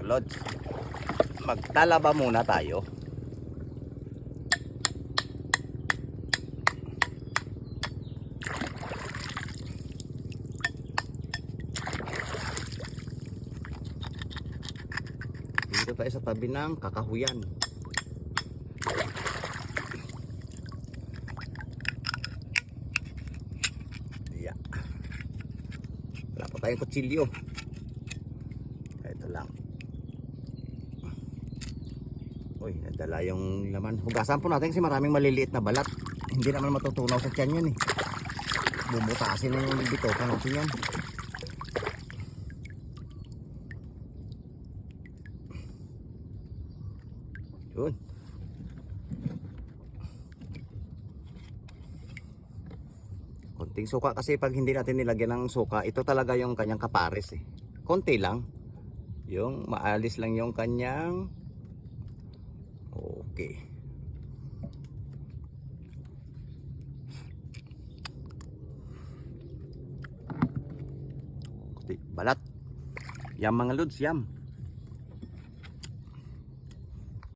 Lods, magtalaba muna tayo. Dito tayo sa tabi ng kakahuyan. Yeah. Wala pa tayong kutsilyo. Ito lang. Uy, nadala yung laman. Hugasan po natin kasi maraming maliliit na balat. Hindi naman matutunaw sa tiyan yan eh. Bumutasin na yung bitoka natin yan. Yun. Konting suka kasi pag hindi natin nilagyan ng suka, ito talaga yung kanyang kapares eh. Konti lang. Yung maalis lang yung kanyang okay. Balat. Yam mga lods, yam.